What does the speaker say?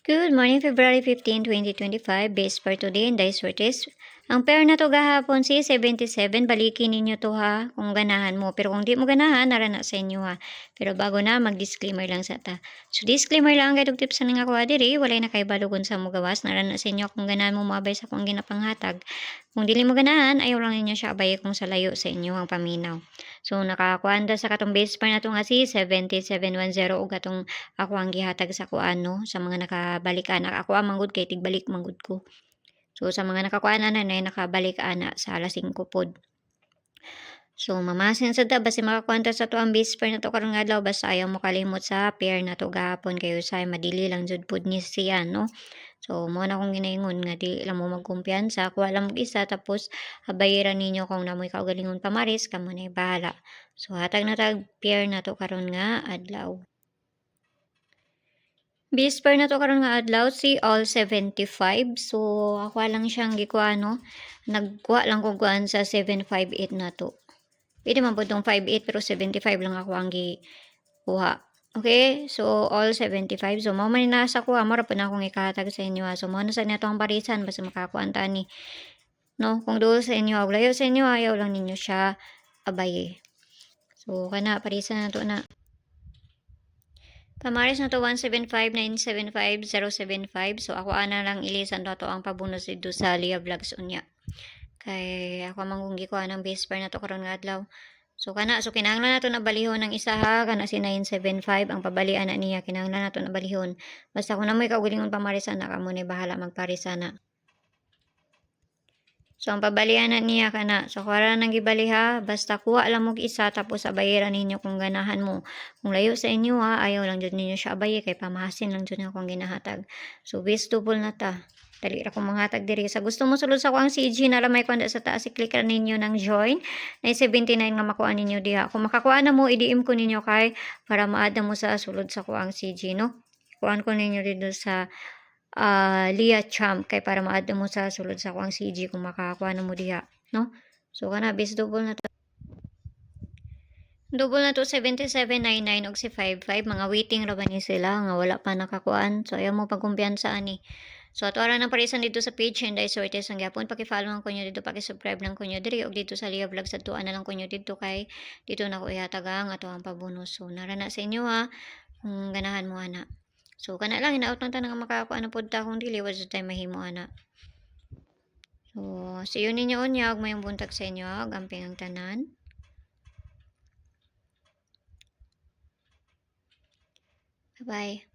Good morning, February 15, 2025. Base for today and dice for test. Ang pair na to gahapon si 77. Balikin ninyo to ha kung ganahan mo. Pero kung di mo ganahan, narana sa inyo ha. Pero bago na, mag-disclaimer lang sa ta. So disclaimer lang kay tips sa nga kuha diri. Walay na kay balugon sa mo gawas. Narana sa inyo kung ganahan mo mabay sa kung ginapanghatag. Kung dili mo ganahan, ayaw lang ninyo siya abay kung sa layo sa inyo ang paminaw. So nakakuanda sa katong base pair na to nga si 7710 ug katong ako ang gihatag sa kuano sa mga nakabalik ana. Ako ang manggod kay tigbalik manggod ko. So sa mga nakakuan na nakabalik ana sa alas 5 pod. So mamasin sa da basi makakuanta sa to ang base pair na to karong adlaw basta ayaw mo kalimot sa pair na to gahapon kayo sa madili lang jud pod ni siya no. So mo na akong ginaingon nga di lang mo magkumpiyansa kuha lang mo isa tapos habayiran ninyo kung namoy kaugalingon pamaris kamo na bahala. So hatag na tag pair na to karon nga adlaw. Bisper na to karon nga adlaw si all 75. So ako lang siyang gikuha no. Nagkuha lang ko kuan sa 758 na to. Pwede man po itong 58 pero 75 lang ako ang gikuha. Okay, so all 75. So mao man nasa kuha mo ra po na akong ikahatag sa inyo. So mo na sa inyo ang parisan basta makakuan ta ni. No, kung duol sa inyo, layo sa inyo ayaw lang ninyo siya abaye. So kana parisan na to na. Pamaris na to 175-975-075. So ako ana lang ilisan to ang pabunod dito sa Lia Vlogs unya. Kay ako mangunggi ko anang base pair na to karon nga adlaw. So kinahanglan nato na balihon ng isa ha kana si 975 ang pabalian na niya kinahanglan nato na balihon. Basta kung namoy kaugalingon pamarisan na kamo ni bahala magparisana. So, ang pabalian na niya kana. So, kuwara nang gibaliha, basta kuha lang mo isa tapos abayaran ninyo kung ganahan mo. Kung layo sa inyo ha, ayaw lang dyan ninyo siya abaye kay pamahasin lang dyan akong ginahatag. So, base double na ta. Dali ra kong manghatag diri. Sa gusto mo sulod sa kuang CG na lamay kuanda sa taas, i-click ra ninyo ng join. Na 79 nga makuha ninyo diha. Kung makakuha na mo, i-DM ko ninyo kay para maada mo sa sulod sa kuang CG, no? Kuhaan ko ninyo dito sa Lia Champ kay para maadto mo sa sulod sa kuang CG kung makakuha na mo diha, no? So kana base double na to. Double na to 7799 og si 55 mga waiting ra ba ni sila nga wala pa nakakuan. So ayaw mo pagkumpiyansa ani. So ato ara nang parisan dito sa page and I sorted sang gyapon paki-follow lang kunyo dito paki-subscribe lang kunyo diri og dito sa Lia Vlogs at tuan na lang kunyo dito kay dito na ko ihatag ang ato ang pabonus. So nara na sa inyo ha kung ganahan mo ana. So kana lang hinaot lang ta nga makakuha na pod ta kung dili was time mahimo ana. So see you ninyo unya og mayong buntag sa inyo ag amping ang tanan. Bye-bye.